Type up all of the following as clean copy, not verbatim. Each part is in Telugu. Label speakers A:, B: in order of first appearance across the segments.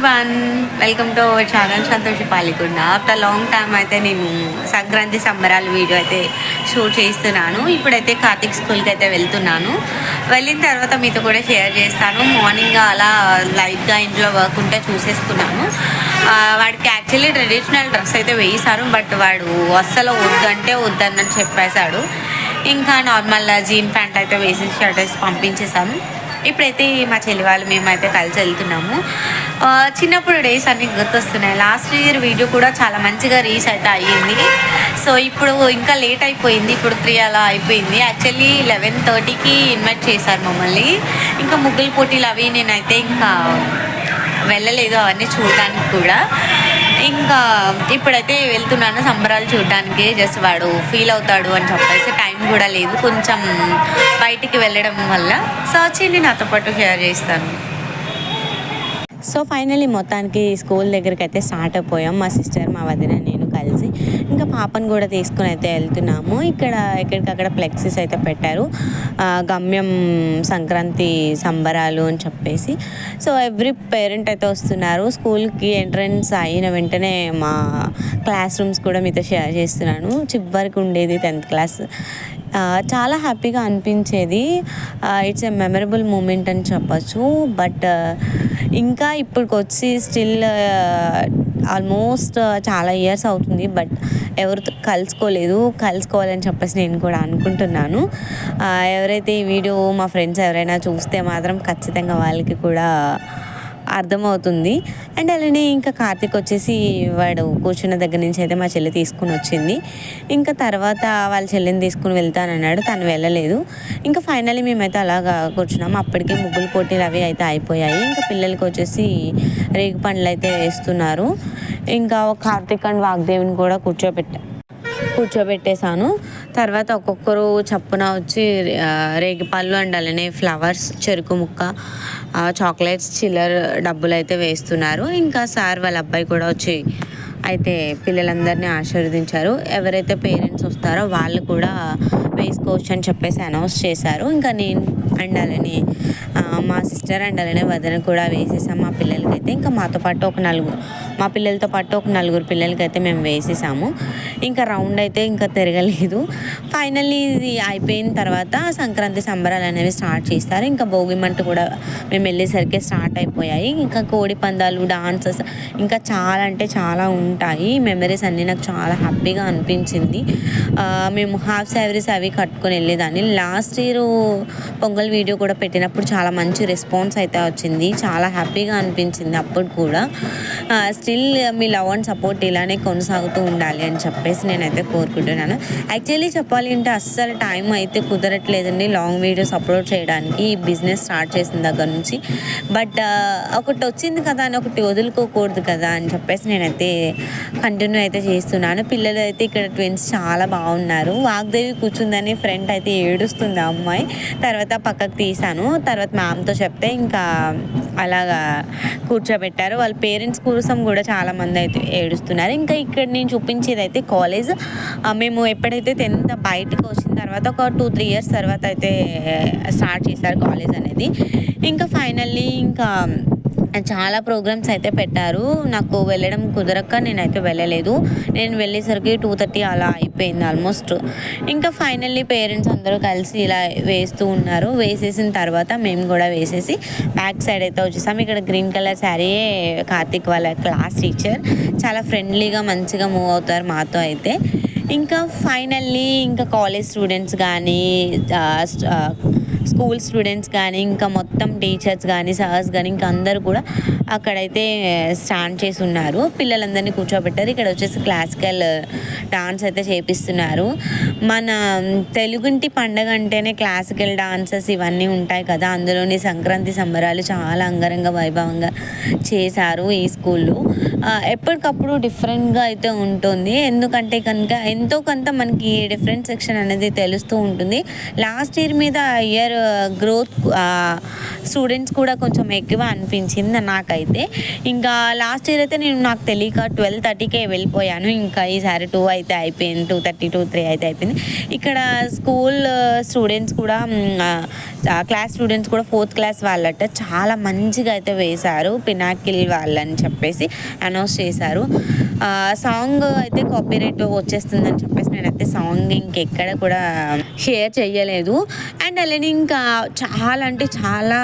A: Everyone, welcome to our channel Santoshi Palikonda. After long time అయితే నేను సంక్రాంతి సంబరాల వీడియో అయితే షూట్ చేస్తున్నాను. ఇప్పుడైతే కార్తిక్ స్కూల్కి అయితే వెళ్తున్నాను. వెళ్ళిన తర్వాత మీతో కూడా షేర్ చేస్తాను. మార్నింగ్ అలా లైట్గా ఇంట్లో వర్క్ ఉంటే చూసేసుకున్నాను. వాడికి యాక్చువల్లీ ట్రెడిషనల్ డ్రెస్ అయితే వేసారు, బట్ వాడు అస్సలు వద్దంటే వద్దన్నట్టు చెప్పేశాడు. ఇంకా నార్మల్ జీన్ ప్యాంట్ అయితే వేసి షర్ట్ వేసి పంపించేశాను. ఇప్పుడైతే మా చెల్లి వాళ్ళు మేమైతే కలిసి వెళ్తున్నాము. చిన్నప్పుడు డేస్ అన్నీ గుర్తొస్తున్నాయి. లాస్ట్ ఇయర్ వీడియో కూడా చాలా మంచిగా రీచ్ అయితే అయ్యింది. సో ఇప్పుడు ఇంకా లేట్ అయిపోయింది, ఇప్పుడు 3 అలా అయిపోయింది. యాక్చువల్లీ 11:30కి ఇన్వైట్ చేశారు మమ్మల్ని. ఇంకా ముగ్గులు పోటీలు అవి నేనైతే ఇంకా వెళ్ళలేదు అవన్నీ చూడడానికి కూడా. ఇంకా ఇప్పుడైతే వెళ్తున్నాను సంబరాలు చూడడానికి. జస్ట్ వాడు ఫీల్ అవుతాడు అని చెప్పేసి టైం కూడా లేదు కొంచెం బయటికి వెళ్ళడం వల్ల. సో వచ్చి నాతో పాటు షేర్ చేస్తాను. సో ఫైనల్లీ మొత్తానికి స్కూల్ దగ్గరికి అయితే స్టార్ట్ అయిపోయాం. మా సిస్టర్, మా వదిన, నేను కలిసి ఇంకా పాపను కూడా తీసుకుని అయితే వెళ్తున్నాము. ఇక్కడ ఎక్కడికక్కడ ఫ్లెక్సీస్ అయితే పెట్టారు, గమ్యం సంక్రాంతి సంబరాలు అని చెప్పేసి. సో ఎవ్రీ పేరెంట్ అయితే వస్తున్నారు. స్కూల్కి ఎంట్రన్స్ అయిన వెంటనే మా క్లాస్ రూమ్స్ కూడా మీతో షేర్ చేస్తున్నాను. చివరికి ఉండేది 10th క్లాస్. చాలా హ్యాపీగా అనిపించేది. ఇట్స్ ఎ మెమరబుల్ మూమెంట్ అని చెప్పచ్చు. బట్ ఇంకా ఇప్పటికి వచ్చి స్టిల్ ఆల్మోస్ట్ చాలా ఇయర్స్ అవుతుంది, బట్ ఎవరితో కలుసుకోవాలని చెప్పేసి నేను కూడా అనుకుంటున్నాను. ఎవరైతే ఈ వీడియో మా ఫ్రెండ్స్ ఎవరైనా చూస్తే మాత్రం ఖచ్చితంగా వాళ్ళకి కూడా అర్థమవుతుంది. అండ్ అలానే ఇంకా కార్తిక్ వచ్చేసి వాడు కూర్చున్న దగ్గర నుంచి అయితే మా చెల్లి తీసుకుని వచ్చింది. ఇంకా తర్వాత వాళ్ళ చెల్లిని తీసుకుని వెళ్తానన్నాడు, తను వెళ్ళలేదు. ఇంకా ఫైనల్లీ మేమైతే అలాగా కూర్చున్నాము. అప్పటికే ముగ్గులు పోటీలు అవి అయితే అయిపోయాయి. ఇంకా పిల్లలకి వచ్చేసి రేగు పండ్లు అయితే వేస్తున్నారు. ఇంకా కార్తిక్ అండ్ వాగ్దేవిని కూడా కూర్చోబెట్టేశాను. తర్వాత ఒక్కొక్కరు చప్పున వచ్చి రేగిపళ్ళు అండ్ అలానే ఫ్లవర్స్, చెరుకు ముక్క, చాక్లెట్స్, చిల్లర డబ్బులు అయితే వేస్తున్నారు. ఇంకా సార్ వాళ్ళ అబ్బాయి కూడా వచ్చి అయితే పిల్లలందరినీ ఆశీర్వదించారు. ఎవరైతే పేరెంట్స్ వస్తారో వాళ్ళు కూడా వేసుకోవచ్చు అని చెప్పేసి అనౌన్స్ చేశారు. ఇంకా నేను అండ్ అలానే మా సిస్టర్ అండ్ అలానే వదిన కూడా వేసేసాము మా పిల్లలకైతే. ఇంకా మా పిల్లలతో పాటు ఒక 4 పిల్లలకైతే మేము వేసేసాము. ఇంకా రౌండ్ అయితే ఇంకా తిరగలేదు. ఫైనల్లీ ఇది అయిపోయిన తర్వాత సంక్రాంతి సంబరాలు అనేవి స్టార్ట్ చేస్తారు. ఇంకా భోగిమంట కూడా మేము వెళ్ళేసరికి స్టార్ట్ అయిపోయాయి. ఇంకా కోడి పందాలు, డాన్సెస్ ఇంకా చాలా అంటే చాలా ఉంటాయి. మెమరీస్ అన్నీ నాకు చాలా హ్యాపీగా అనిపించింది. మేము హాఫ్ శారీస్ అవి కట్టుకొని వెళ్ళేదాన్ని. లాస్ట్ ఇయర్ పొంగల్ వీడియో కూడా పెట్టినప్పుడు చాలా మంచి రెస్పాన్స్ అయితే వచ్చింది. చాలా హ్యాపీగా అనిపించింది అప్పుడు కూడా. Still me love and support ఇలానే కొనసాగుతూ ఉండాలి అని చెప్పేసి నేనైతే కోరుకుంటున్నాను. యాక్చువల్లీ చెప్పాలి అంటే అస్సలు టైం అయితే కుదరట్లేదండి లాంగ్ వీడియోస్ అప్లోడ్ చేయడానికి, ఈ బిజినెస్ స్టార్ట్ చేసిన దగ్గర నుంచి. బట్ ఒకటి వచ్చింది కదా అని ఒకటి వదులుకోకూడదు కదా అని చెప్పేసి నేనైతే కంటిన్యూ అయితే చేస్తున్నాను. పిల్లలు అయితే ఇక్కడ ట్విన్స్ చాలా బాగున్నారు. వాగ్దేవి కూర్చుందని ఫ్రెండ్ అయితే ఏడుస్తుంది ఆ అమ్మాయి. తర్వాత పక్కకు తీసాను. తర్వాత మ్యామ్తో చెప్తే ఇంకా అలాగా కూర్చోబెట్టారు. వాళ్ళ పేరెంట్స్ కోసం కూడా చాలామంది అయితే ఏడుస్తున్నారు. ఇంకా ఇక్కడ నేను చూపించేది అయితే కాలేజ్. మేము ఎప్పుడైతే 10th బయటకు వచ్చిన తర్వాత ఒక 2-3 ఇయర్స్ తర్వాత అయితే స్టార్ట్ చేశారు కాలేజ్ అనేది. ఇంకా ఫైనల్లీ ఇంకా చాలా ప్రోగ్రామ్స్ అయితే పెట్టారు. నాకు వెళ్ళడం కుదరక నేనైతే వెళ్ళలేదు. నేను వెళ్ళేసరికి 2:30 అలా అయిపోయింది ఆల్మోస్ట్. ఇంకా ఫైనల్లీ పేరెంట్స్ అందరూ కలిసి ఇలా వేస్తూ ఉన్నారు. వేసేసిన తర్వాత మేము కూడా వేసేసి బ్యాక్ సైడ్ అయితే వచ్చేసాము. ఇక్కడ గ్రీన్ కలర్ శారీయే కార్తిక్ వాళ్ళ క్లాస్ టీచర్. చాలా ఫ్రెండ్లీగా మంచిగా మూవ్ అవుతారు మాతో అయితే. ఇంకా ఫైనల్లీ ఇంకా కాలేజ్ స్టూడెంట్స్ కానీ, స్కూల్ స్టూడెంట్స్ కానీ, ఇంకా మొత్తం టీచర్స్ కానీ, సార్స్ కానీ ఇంకా అందరూ కూడా అక్కడైతే స్టాండ్ చేసి ఉన్నారు. పిల్లలందరినీ కూర్చోబెట్టారు. ఇక్కడ వచ్చేసి క్లాసికల్ డాన్స్ అయితే చేపిస్తున్నారు. మన తెలుగుంటి పండగ అంటేనే క్లాసికల్ డాన్సెస్ ఇవన్నీ ఉంటాయి కదా. అందులోని సంక్రాంతి సంబరాలు చాలా అంగరంగ వైభవంగా చేశారు ఈ స్కూల్లో. ఎప్పటికప్పుడు డిఫరెంట్గా అయితే ఉంటుంది. ఎందుకంటే కనుక ఎంతో కొంత మనకి డిఫరెంట్ సెక్షన్ అనేది తెలుస్తూ ఉంటుంది. లాస్ట్ ఇయర్ మీద ఇయర్ గ్రోత్ స్టూడెంట్స్ కూడా కొంచెం ఎక్కువ అనిపించింది నాకైతే. ఇంకా లాస్ట్ ఇయర్ అయితే నాకు తెలియక 12:30కే వెళ్ళిపోయాను. ఇంకా ఈసారి 2 అయితే అయిపోయింది, 2:30 to 3 అయితే అయిపోయింది. ఇక్కడ స్కూల్ స్టూడెంట్స్ కూడా క్లాస్ స్టూడెంట్స్ కూడా 4th క్లాస్ వాళ్ళట చాలా మంచిగా అయితే వేశారు. పినాకిల్ వాళ్ళని చెప్పేసి అనౌన్స్ చేశారు. సాంగ్ అయితే కాపీరైట్ వచ్చేస్తుందని చెప్పేసి నేనైతే సాంగ్ ఇంకెక్కడ కూడా షేర్ చేయలేదు. అండ్ అలానే ఇంకా చాలా అంటే చాలా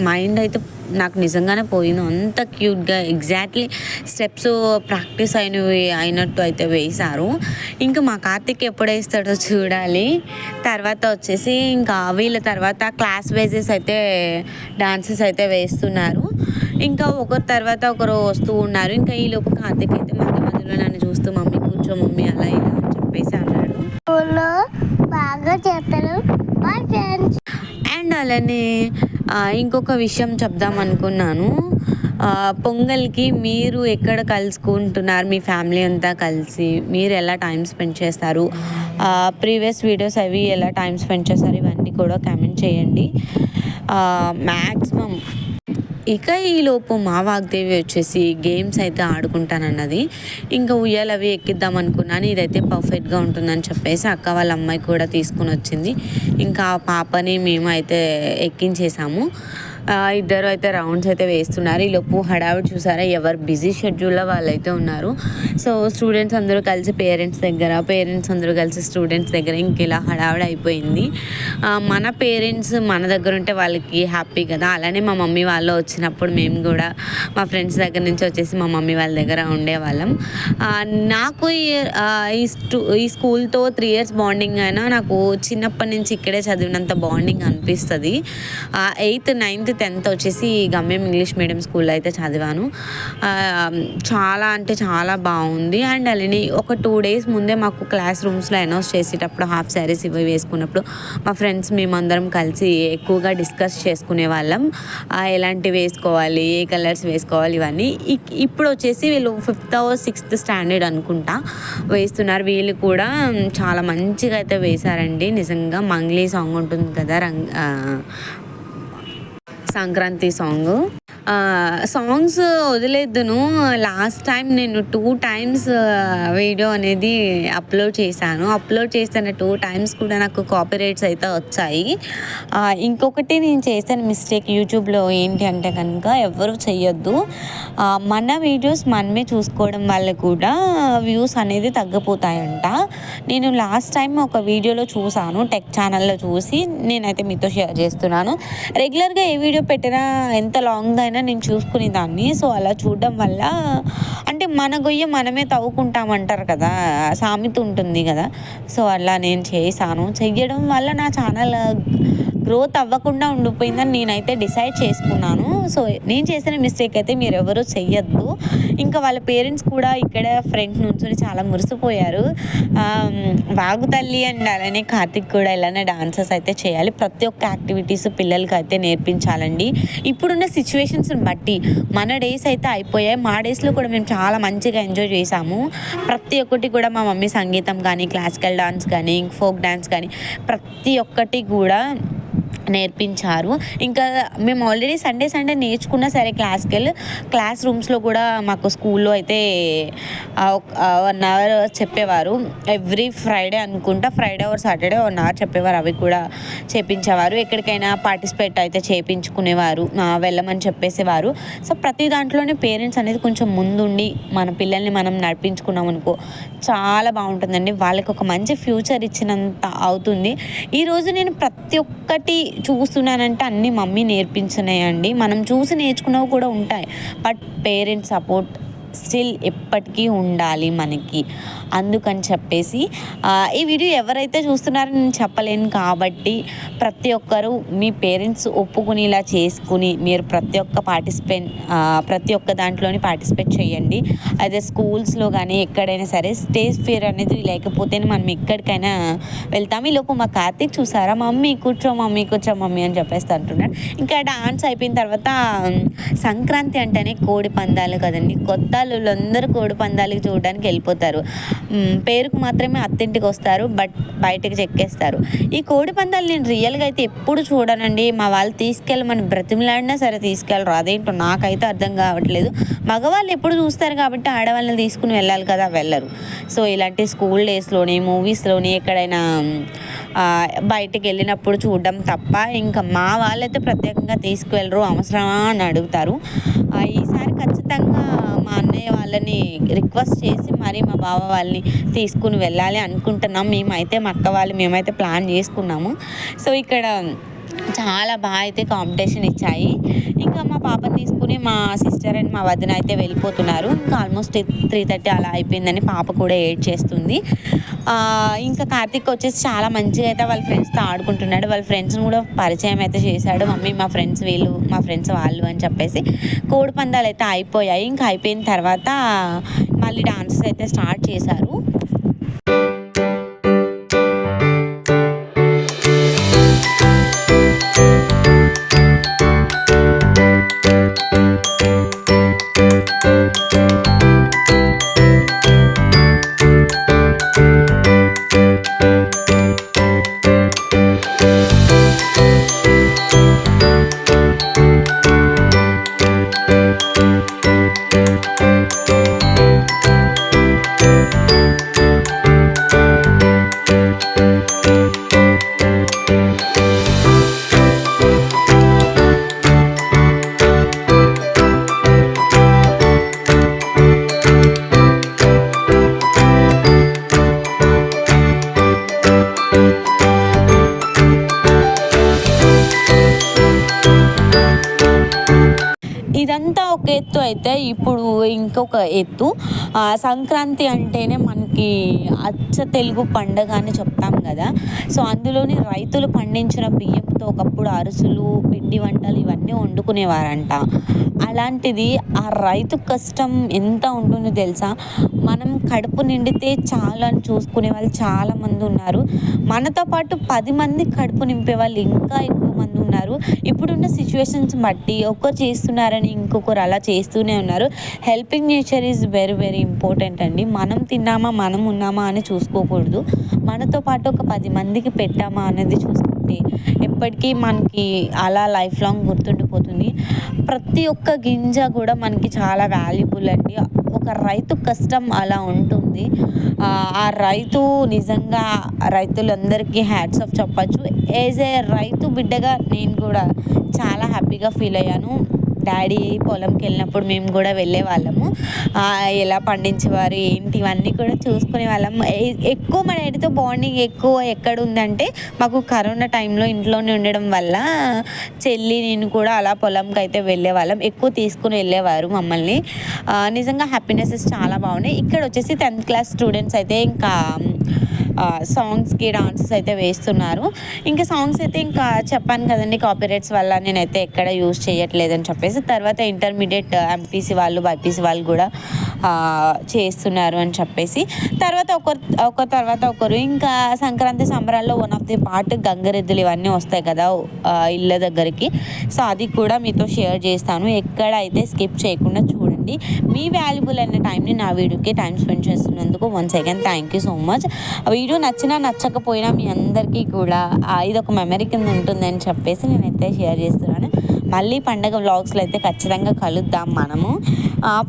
A: మైండ్ అయితే నాకు నిజంగానే పోయింది. అంత క్యూట్గా ఎగ్జాక్ట్లీ స్టెప్స్ ప్రాక్టీస్ అయినట్టు అయితే వేశారు. ఇంకా మా కార్తిక్ ఎప్పుడు వేస్తాడో చూడాలి. తర్వాత వచ్చేసి ఇంకా వీళ్ళ తర్వాత క్లాస్ వైజెస్ అయితే డాన్సెస్ అయితే వేస్తున్నారు. ఇంకా ఒకరి తర్వాత ఒకరు వస్తూ ఉన్నారు. ఇంకా ఈ లోపు కార్తిక్ అయితే మధ్యలో నన్ను చూస్తూ మమ్మీ కూర్చో మమ్మీ అలా ఇలా అని చెప్పేసి అన్నాడు.
B: బాగా చేస్తారు మై ఫ్రెండ్స్.
A: అండ్ అలానే ఇంకొక విషయం చెప్దాం అనుకున్నాను. పొంగల్కి మీరు ఎక్కడ కలుసుకుంటున్నారు, మీ ఫ్యామిలీ అంతా కలిసి మీరు ఎలా టైం స్పెండ్ చేస్తారు, ప్రీవియస్ వీడియోస్ అవి ఎలా టైం స్పెండ్ చేస్తారు, ఇవన్నీ కూడా కామెంట్ చేయండి. మ్యాక్సిమం ఇక ఈలోపు మా వాగ్దేవి వచ్చేసి గేమ్స్ అయితే ఆడుకుంటానన్నది. ఇంకా ఉయ్యాలు అవి ఎక్కిద్దాం అనుకున్నాను. ఇదైతే పర్ఫెక్ట్గా ఉంటుందని చెప్పేసి అక్క వాళ్ళ అమ్మాయి కూడా తీసుకుని వచ్చింది. ఇంకా ఆ పాపని మేము అయితే ఎక్కించేసాము. ఇద్దరు అయితే రౌండ్స్ అయితే వేస్తున్నారు. ఈలోపు హడావిడి చూసారా, ఎవరు బిజీ షెడ్యూల్లో వాళ్ళైతే ఉన్నారు. సో స్టూడెంట్స్ అందరూ కలిసి పేరెంట్స్ అందరూ కలిసి స్టూడెంట్స్ దగ్గర ఇంక ఇలా హడావిడి అయిపోయింది. మన పేరెంట్స్ మన దగ్గర ఉంటే వాళ్ళకి హ్యాపీ కదా. అలానే మా మమ్మీ వాళ్ళు వచ్చినప్పుడు మేము కూడా మా ఫ్రెండ్స్ దగ్గర నుంచి వచ్చేసి మా మమ్మీ వాళ్ళ దగ్గర ఉండేవాళ్ళం. నాకు ఈ స్కూల్తో 3 years బాండింగ్ అయినా నాకు చిన్నప్పటి నుంచి ఇక్కడే చదివినంత బాండింగ్ అనిపిస్తుంది. 8th 9th 10th వచ్చేసి గమ్యం ఇంగ్లీష్ మీడియం స్కూల్లో అయితే చదివాను. చాలా అంటే చాలా బాగుంది. అండ్ అలానే ఒక 2 days ముందే మాకు క్లాస్ రూమ్స్లో అనౌన్స్ చేసేటప్పుడు హాఫ్ శారీస్ ఇవి వేసుకున్నప్పుడు మా ఫ్రెండ్స్ మేమందరం కలిసి ఎక్కువగా డిస్కస్ చేసుకునే వాళ్ళం. ఎలాంటివి వేసుకోవాలి, ఏ కలర్స్ వేసుకోవాలి ఇవన్నీ. ఇప్పుడు వచ్చేసి వీళ్ళు 5th or 6th standard అనుకుంటా వేస్తున్నారు. వీళ్ళు కూడా చాలా మంచిగా అయితే వేశారండి. నిజంగా మంగ్లీ సాంగ్ ఉంటుంది కదా, సంక్రాంతి సాంగ్స్ వదిలేద్దును. లాస్ట్ టైం నేను 2 times వీడియో అనేది అప్లోడ్ చేసిన 2 times కూడా నాకు కాపీరైట్స్ అయితే వచ్చాయి. ఇంకొకటి నేను చేసిన మిస్టేక్ యూట్యూబ్లో ఏంటి అంటే కనుక ఎవరు చెయ్యొద్దు. మన వీడియోస్ మనమే చూసుకోవడం వల్ల కూడా వ్యూస్ అనేది తగ్గిపోతాయంట. నేను లాస్ట్ టైం ఒక వీడియోలో చూసాను, టెక్ ఛానల్లో చూసి నేనైతే మీతో షేర్ చేస్తున్నాను. రెగ్యులర్గా ఏ వీడియో పెట్టినా ఎంత లాంగ్ అయినా నేను చూసుకునేదాన్ని. సో అలా చూడడం వల్ల అంటే మన గొయ్య మనమే తవ్వుకుంటామంటారు కదా, సామెత ఉంటుంది కదా. సో అలా నేను చెయ్యడం వల్ల నా ఛానల్ గ్రోత్ అవ్వకుండా ఉండిపోయిందని నేనైతే డిసైడ్ చేసుకున్నాను. సో నేను చేసిన మిస్టేక్ అయితే మీరు ఎవరు చెయ్యొద్దు. ఇంకా వాళ్ళ పేరెంట్స్ కూడా ఇక్కడ ఫ్రంట్ నుంచి చాలా మురిసిపోయారు. వాగుతల్లి అండ్ అలానే కార్తిక్ కూడా ఇలానే డాన్సెస్ అయితే చేయాలి. ప్రతి ఒక్క యాక్టివిటీస్ పిల్లలకి అయితే నేర్పించాలండి. ఇప్పుడున్న సిచ్యువేషన్స్ని బట్టి మన డేస్ అయితే అయిపోయాయి. మా డేస్లో కూడా మేము చాలా మంచిగా ఎంజాయ్ చేసాము. ప్రతి ఒక్కటి కూడా మా మమ్మీ సంగీతం కానీ, క్లాసికల్ డాన్స్ కానీ, ఫోక్ డాన్స్ కానీ ప్రతి ఒక్కటి కూడా నేర్పించారు. ఇంకా మేము ఆల్రెడీ సండే నేర్చుకున్నా సరే క్లాస్ రూమ్స్లో కూడా మాకు స్కూల్లో అయితే 1 hour చెప్పేవారు. ఎవ్రీ ఫ్రైడే అనుకుంటా, ఫ్రైడే ఆర్ సాటర్డే 1 hour చెప్పేవారు. అవి కూడా చేపించేవారు. ఎక్కడికైనా పార్టిసిపేట్ అయితే చేయించుకునేవారు, వెళ్ళమని చెప్పేసేవారు. సో ప్రతి దాంట్లోనే పేరెంట్స్ అనేది కొంచెం ముందుండి మన పిల్లల్ని మనం నడిపించుకున్నాం అనుకో చాలా బాగుంటుందండి. వాళ్ళకి ఒక మంచి ఫ్యూచర్ ఇచ్చినంత అవుతుంది. ఈరోజు నేను ప్రతి ఒక్కటి చూస్తున్నానంటే అన్నీ మమ్మీ నేర్పించినాయండి. మనం చూసి నేర్చుకున్నవి కూడా ఉంటాయి, బట్ పేరెంట్స్ సపోర్ట్ స్టిల్ ఎప్పటికీ ఉండాలి మనకి. అందుకని చెప్పేసి ఈ వీడియో ఎవరైతే చూస్తున్నారో నేను చెప్పలేను కాబట్టి ప్రతి ఒక్కరూ మీ పేరెంట్స్ ఒప్పుకునేలా చేసుకుని మీరు ప్రతి ఒక్క దాంట్లోని పార్టిసిపేట్ చేయండి. అదే స్కూల్స్లో కానీ ఎక్కడైనా సరే స్టేజ్ ఫియర్ అనేది లేకపోతేనే మనం ఎక్కడికైనా వెళ్తాం. ఈలోపు మా కార్తీక్ చూసారా, మమ్మీ కూర్చో మమ్మీ అని చెప్పేసి అంటున్నాడు. ఇంకా డాన్స్ అయిపోయిన తర్వాత సంక్రాంతి అంటేనే కోడి పందాలు కదండి. కొత్త వాళ్ళందరూ కోడి పందాలకి చూడడానికి వెళ్ళిపోతారు. పేరుకు మాత్రమే అత్తింటికి వస్తారు, బట్ బయటకు చెక్కేస్తారు. ఈ కోడి పందాలు నేను రియల్గా అయితే ఎప్పుడు చూడనండి. మా వాళ్ళు తీసుకెళ్ళమని బ్రతిమలాడినా సరే తీసుకెళ్ళరు. అదేంటో నాకైతే అర్థం కావట్లేదు. మగవాళ్ళు ఎప్పుడు చూస్తారు కాబట్టి ఆడవాళ్ళని తీసుకుని వెళ్ళాలి కదా, వెళ్ళరు. సో ఇలాంటి స్కూల్ డేస్లోని మూవీస్లోని ఎక్కడైనా బయటికి వెళ్ళినప్పుడు చూడడం తప్ప ఇంకా మా వాళ్ళైతే ప్రత్యేకంగా తీసుకువెళ్ళరు. అవసరమా అని అడుగుతారు. ఈసారి ఖచ్చితంగా మా అన్నయ్య వాళ్ళని రిక్వెస్ట్ చేసి మరి మా బావ వాళ్ళని తీసుకుని వెళ్ళాలి అనుకుంటున్నాం. మేమైతే ప్లాన్ చేసుకున్నాము. సో ఇక్కడ చాలా బాగా అయితే కాంపిటీషన్ ఇచ్చాయి. ఇంకా మా పాపని తీసుకుని మా సిస్టర్ అండ్ మా వదిన అయితే వెళ్ళిపోతున్నారు. ఇంకా ఆల్మోస్ట్ 3:30 అలా అయిపోయిందని పాప కూడా ఏడ్ చేస్తుంది. ఇంకా కార్తీక్ వచ్చేసి చాలా మంచిగా అయితే వాళ్ళ ఫ్రెండ్స్తో ఆడుకుంటున్నాడు. వాళ్ళ ఫ్రెండ్స్ని కూడా పరిచయం అయితే చేశాడు. మమ్మీ మా ఫ్రెండ్స్ వీళ్ళు, మా ఫ్రెండ్స్ వాళ్ళు అని చెప్పేసి. కోడి పందాలు అయితే అయిపోయాయి. ఇంకా అయిపోయిన తర్వాత మళ్ళీ డాన్సెస్ అయితే స్టార్ట్ చేశారు. ఇదంతా ఒక ఎత్తు అయితే ఇప్పుడు ఇంకొక ఎత్తు. సంక్రాంతి అంటేనే మనకి అచ్చ తెలుగు పండగ అని చెప్తాం కదా. సో అందులోని రైతులు పండించిన బియ్యంతో ఒకప్పుడు అరిసెలు, పిండి వంటలు ఇవన్నీ వండుకునేవారంట. అలాంటిది ఆ రైతు కష్టం ఎంత ఉంటుందో తెలుసా. మనం కడుపు నిండితే చాలా అని చూసుకునే వాళ్ళు చాలామంది ఉన్నారు. మనతో పాటు 10 మంది కడుపు నింపే వాళ్ళు ఇంకా ఎక్కువ మంది ఉన్నారు. ఇప్పుడున్న సిచ్యువేషన్స్ బట్టి ఒకరు చేస్తున్నారని ఇంకొకరు అలా చేస్తూనే ఉన్నారు. Helping nature is very very important అండి. మనం తిన్నామా, మనం ఉన్నామా అని చూసుకోకూడదు. మనతో పాటు ఒక 10 మందికి పెట్టామా అనేది చూసుకుంటే ఎప్పటికీ మనకి అలా లైఫ్ లాంగ్ గుర్తుండిపోతుంది. ప్రతి ఒక్క గింజ కూడా మనకి చాలా వాల్యుబుల్ అండి. ఒక రైతు కష్టం అలా ఉంటుంది. ఆ రైతు నిజంగా రైతులందరికీ హ్యాట్స్ ఆఫ్ చెప్పచ్చు. యాజ్ ఏ రైతు బిడ్డగా నేను కూడా చాలా హ్యాపీగా ఫీల్ అయ్యాను. డాడీ పొలంకి వెళ్ళినప్పుడు మేము కూడా వెళ్ళే వాళ్ళము. ఎలా పండించేవారు ఏంటి ఇవన్నీ కూడా చూసుకునే వాళ్ళం. ఎక్కువ మా డాడీతో బాండింగ్ ఎక్కువ ఎక్కడ ఉందంటే మాకు కరోనా టైంలో ఇంట్లోనే ఉండడం వల్ల చెల్లి నేను కూడా అలా పొలంకి అయితే వెళ్ళే వాళ్ళం. ఎక్కువ తీసుకుని వెళ్ళేవారు మమ్మల్ని. నిజంగా హ్యాపీనెసెస్ చాలా బాగున్నాయి. ఇక్కడ వచ్చేసి 10th క్లాస్ స్టూడెంట్స్ అయితే ఇంకా సాంగ్స్కి డాన్సెస్ అయితే వేస్తున్నారు. ఇంకా సాంగ్స్ అయితే ఇంకా చెప్పాను కదండి, కాపీరైట్స్ వల్ల నేనైతే ఎక్కడ యూజ్ చేయట్లేదని చెప్పేసి. తర్వాత ఇంటర్మీడియట్ ఎంపీసీ వాళ్ళు, బైపీసీ వాళ్ళు కూడా చేస్తున్నారు అని చెప్పేసి. తర్వాత ఒకరు ఇంకా సంక్రాంతి సంబరాల్లో వన్ ఆఫ్ ది పార్ట్ గంగరెద్దులు ఇవన్నీ వస్తాయి కదా ఇళ్ళ దగ్గరికి. సో అది కూడా మీతో షేర్ చేస్తాను. ఎక్కడ అయితే స్కిప్ చేయకుండా చూడండి. మీ వాల్యుబుల్ అయిన టైంని నా వీడియోకి టైం స్పెండ్ చేస్తున్నందుకు once again thank you so much. Video నచ్చినా నచ్చకపోయినా మీ అందరికీ కూడా ఇది ఒక మెమరీ కింద ఉంటుందని చెప్పేసి నేనైతే షేర్ చేస్తున్నాను. మళ్ళీ పండగ వ్లాగ్స్లో అయితే ఖచ్చితంగా కలుద్దాం మనము.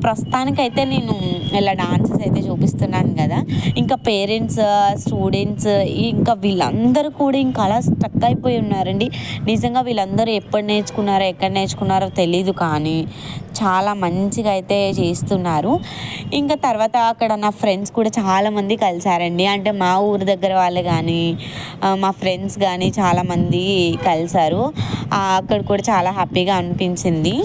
A: ప్రస్తుతానికైతే నేను ఇలా డాన్సెస్ అయితే చూపిస్తున్నాను కదా. ఇంకా పేరెంట్స్, స్టూడెంట్స్ ఇంకా వీళ్ళందరూ కూడా ఇంకా అలా స్టక్ అయిపోయి ఉన్నారండి. నిజంగా వీళ్ళందరూ ఎప్పుడు నేర్చుకున్నారో ఎక్కడ నేర్చుకున్నారో తెలీదు, కానీ చాలా మంచిగా అయితే చేస్తున్నారు. ఇంకా తర్వాత అక్కడ నా ఫ్రెండ్స్ కూడా చాలామంది కలిసారండి. అంటే మా ఊరు దగ్గర వాళ్ళు కానీ మా ఫ్రెండ్స్ కానీ చాలామంది కలిసారు. అక్కడ కూడా చాలా హ్యాపీగా అనిపించింది.